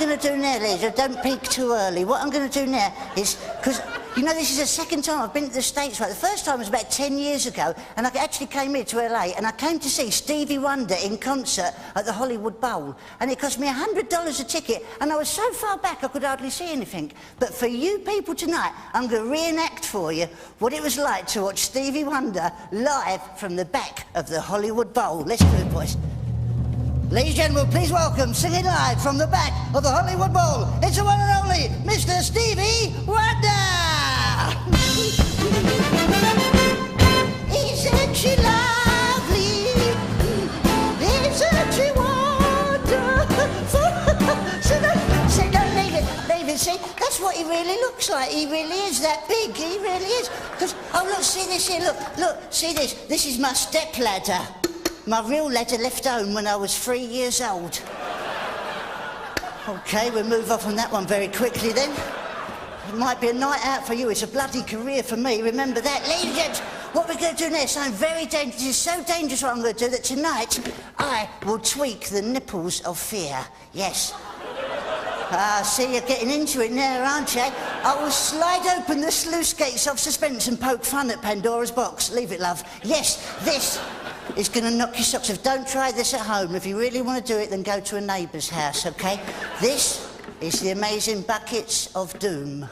going to do now, Lisa, don't peak too early. What I'm going to do now is, because, you know, this is the second time I've been to the States, right? The first time was about 10 years ago, and I actually came here to LA, and I came to see Stevie Wonder in concert at the Hollywood Bowl, and it cost me $100 a ticket, and I was so far back I could hardly see anything. But for you people tonight, I'm going to reenact for you what it was like to watch Stevie Wonder live from the back of the Hollywood Bowl. Let's do it, boys. Ladies and gentlemen, please welcome, singing live from the back of the Hollywood Bowl, it's the one and only Mr. Stevie Wonder! Isn't she lovely? Isn't she wonderful? See, don't leave it, see, that's what he really looks like. He really is that big, he really is. Because, oh look, see this here, look, see this is my stepladder. My real ladder left home when I was 3 years old. OK, we'll move off on that one very quickly then. It might be a night out for you, it's a bloody career for me, remember that. Ladies and gents, what we're going to do next, something very dangerous, it's so dangerous what I'm going to do that tonight I will tweak the nipples of fear, yes. See, you're getting into it now, aren't you? I will slide open the sluice gates of suspense and poke fun at Pandora's box. Leave it, love. Yes, this is going to knock your socks off. Don't try this at home. If you really want to do it, then go to a neighbour's house, OK? This is the amazing Buckets of Doom.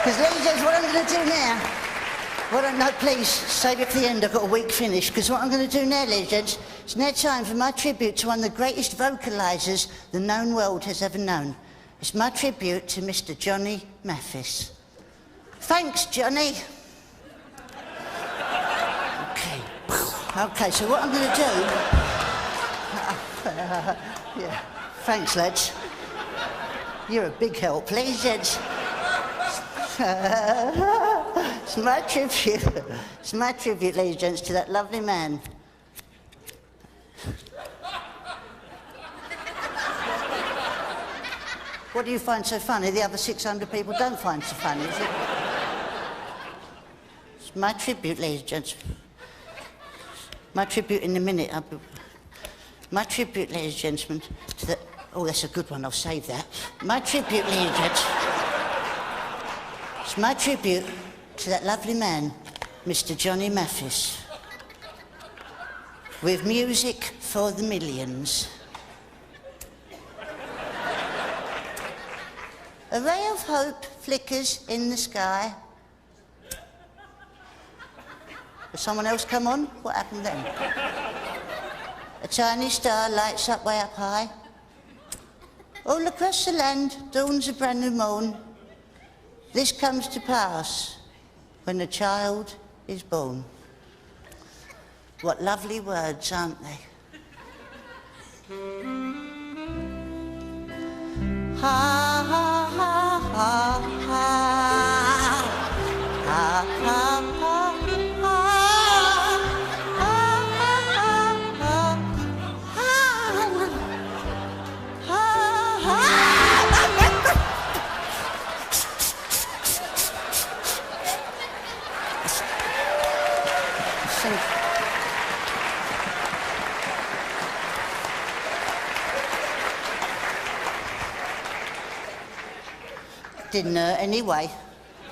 Because, ladies and gents, what I'm going to do now... no, please, save it for the end. I've got a weak finish. Because what I'm going to do now, ladies and gents, it's now time for my tribute to one of the greatest vocalisers the known world has ever known. It's my tribute to Mr. Johnny Mathis. Thanks, Johnny. OK, so what I'm going to do... yeah, thanks, lads. You're a big help, please, gents. It's my tribute, ladies and gents, to that lovely man. What do you find so funny? The other 600 people don't find so funny, is it? It's my tribute, ladies and gents. My tribute in a minute. My tribute, ladies and gentlemen, to the... Oh, that's a good one, I'll save that. My tribute, ladies and gents. It's my tribute to that lovely man, Mr. Johnny Mathis. With music for the millions. A ray of hope flickers in the sky. Has someone else come on? What happened then? A tiny star lights up way up high. All across the land dawns a brand new morn. This comes to pass when the child is born. What lovely words, aren't they? Ha ha ha ha ha ha ha ha. Didn't hurt anyway.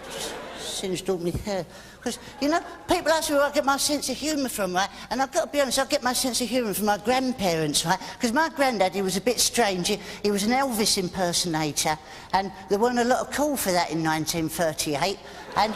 Just singed all my hair. Because, you know, people ask me where I get my sense of humour from, right? And I've got to be honest, I get my sense of humour from my grandparents, right? Because my granddad, he was a bit strange. He was an Elvis impersonator, and there weren't a lot of call for that in 1938. And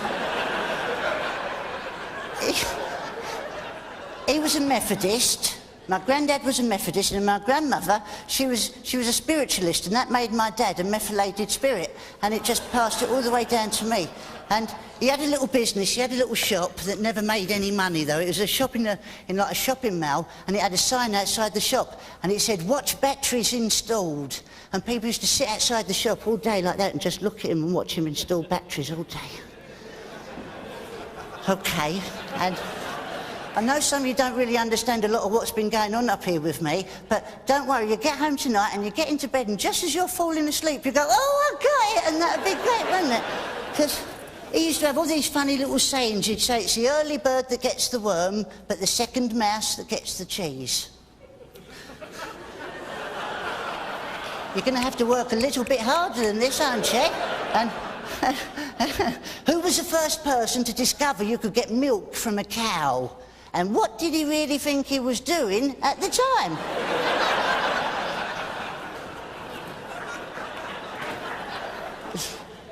he was a Methodist. My granddad was a Methodist, and my grandmother, she was a spiritualist, and that made my dad a methylated spirit, and it just passed it all the way down to me. And he had a little business, he had a little shop that never made any money, though. It was a shop in like a shopping mall, and it had a sign outside the shop, and it said, "Watch batteries installed." And people used to sit outside the shop all day like that and just look at him and watch him install batteries all day. OK, and I know some of you don't really understand a lot of what's been going on up here with me, but don't worry, you get home tonight and you get into bed and just as you're falling asleep, you go, oh, I got it, and that'd be great, wouldn't it? Because he used to have all these funny little sayings. He'd say, it's the early bird that gets the worm, but the second mouse that gets the cheese. You're going to have to work a little bit harder than this, aren't you? And who was the first person to discover you could get milk from a cow? And what did he really think he was doing at the time?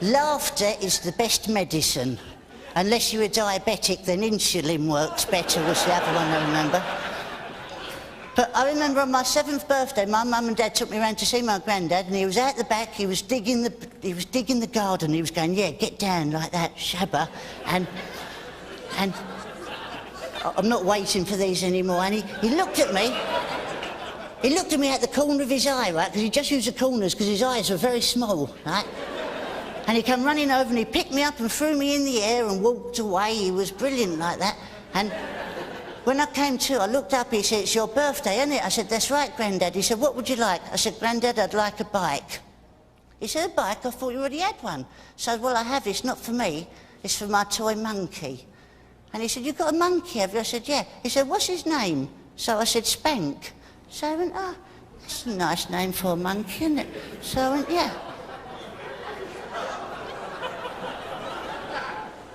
Laughter is the best medicine. Unless you're a diabetic, then insulin works better, was the other one I remember. But I remember on my 7th birthday, my mum and dad took me around to see my granddad, and he was out the back, he was digging the garden, he was going, yeah, get down like that, shabba. And I'm not waiting for these anymore, and he looked at me. He looked at me at the corner of his eye, right, because he just used the corners because his eyes were very small, right? And he came running over and he picked me up and threw me in the air and walked away. He was brilliant like that. And when I came to, I looked up, he said, it's your birthday, isn't it? I said, that's right, Grandad. He said, what would you like? I said, Grandad, I'd like a bike. He said, a bike? I thought you already had one. So I said, well, I have. It's not for me. It's for my toy monkey. And he said, you've got a monkey, have you? I said, yeah. He said, what's his name? So I said, Spank. So I went, oh, that's a nice name for a monkey, isn't it? So I went, yeah.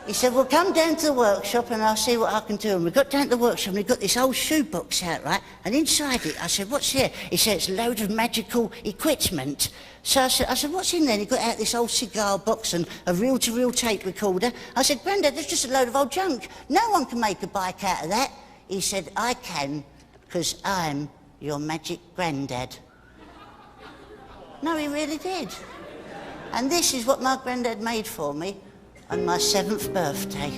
He said, well, come down to the workshop and I'll see what I can do. And we got down to the workshop and we got this old shoebox out, right? And inside it, I said, what's here? He said, it's a load of magical equipment. So I said, what's in there? And he got out this old cigar box and a reel-to-reel tape recorder. I said, Grandad, that's just a load of old junk. No one can make a bike out of that. He said, I can, because I'm your magic Grandad. No, he really did. And this is what my Grandad made for me on my 7th birthday.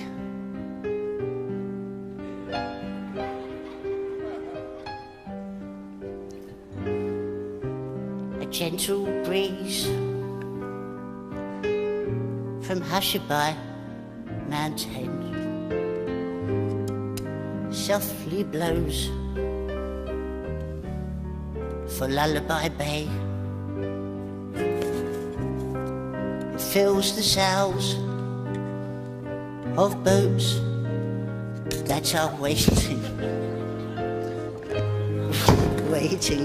A gentle breeze from Hushabye Mountain softly blows for Lullaby Bay. It fills the sails of boats that are waiting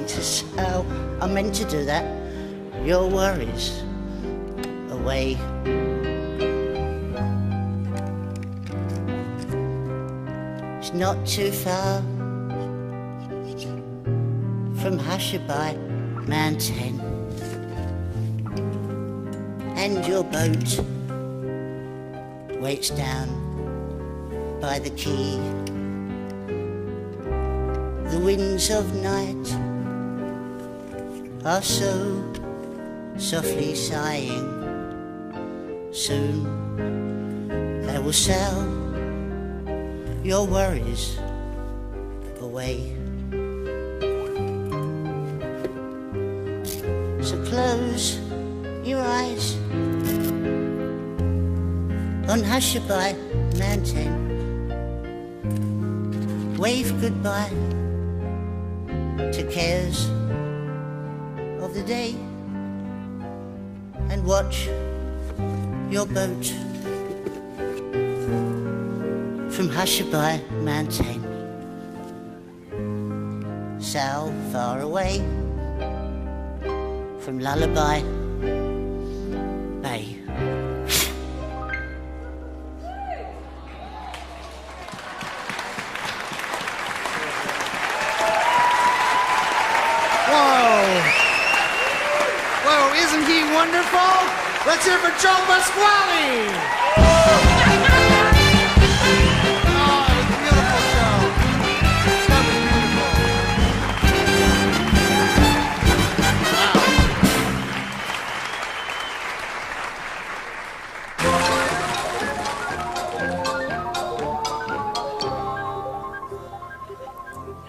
to sail. I meant to do that. Your worries away. It's not too far from Hushabye Mountain, and your boat waits down by the quay. The winds of night are so softly sighing. Soon they will sail your worries away. So close your eyes on Hushabye Mountain, wave goodbye to cares of the day, and watch your boat from Hushabye Mountain sail far away from Lullaby Bay. Whoa, isn't he wonderful? Let's hear for Joe Pasquale! Oh, it was a beautiful show. That was Wow.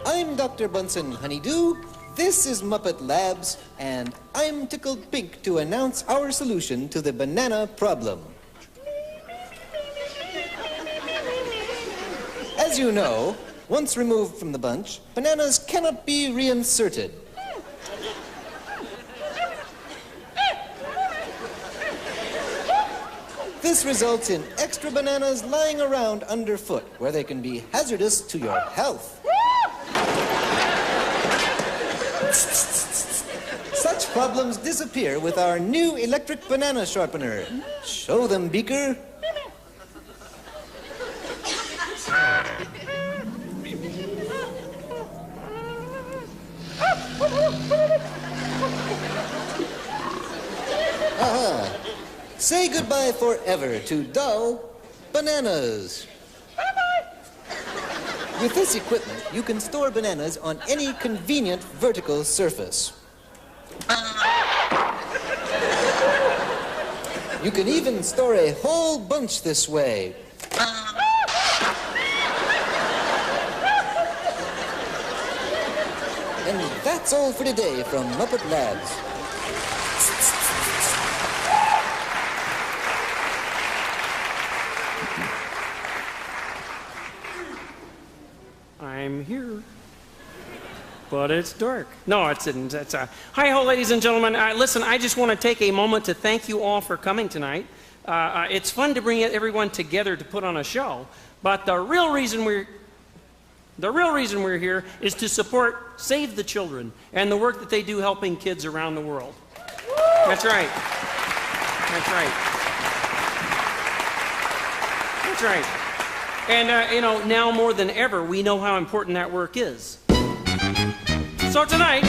I'm Dr. Bunsen Honeydew. This is Muppet Labs, and I'm tickled pink to announce our solution to the banana problem. As you know, Once removed from the bunch, bananas cannot be reinserted. This results in extra bananas lying around underfoot, where they can be hazardous to your health. Such problems disappear with our new electric banana sharpener. Show them, Beaker. Aha. Say goodbye forever to dull bananas. With this equipment, you can store bananas on any convenient vertical surface. You can even store a whole bunch this way. And that's all for today from Muppet Labs. I'm here. But it's dark. No, it isn't. Hi-ho, ladies and gentlemen. Listen, I just want to take a moment to thank you all for coming tonight. It's fun to bring everyone together to put on a show, but the real reason we're here is to support Save the Children and the work that they do helping kids around the world. That's right. That's right. That's right. And, now more than ever, we know how important that work is. So tonight,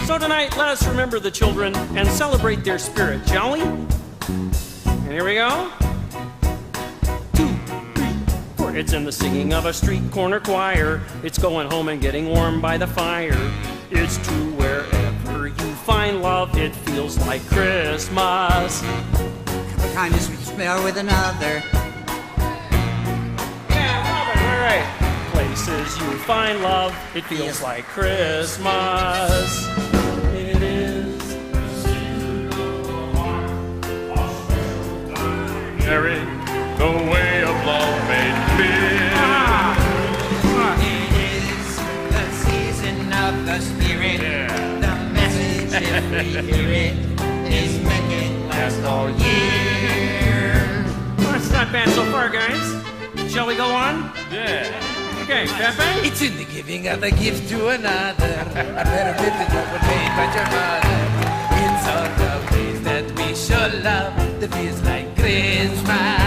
let us remember the children and celebrate their spirit, shall we? And here we go. 2, 3, 4. It's in the singing of a street corner choir. It's going home and getting warm by the fire. It's true wherever you find love, it feels like Christmas. What kindness we smell with another. Right. Places you find love, it feels like Christmas. It is. Mary, the way of love made clear. It is the season of the Spirit. The message, if we hear it, is making last all year. Well, that's not bad so far, guys. Shall we go on? Yeah. Okay, Pepe? It's in the giving of a gift to another. A better gift than what was made by your mother. It's all the ways that we show love that feels like Christmas.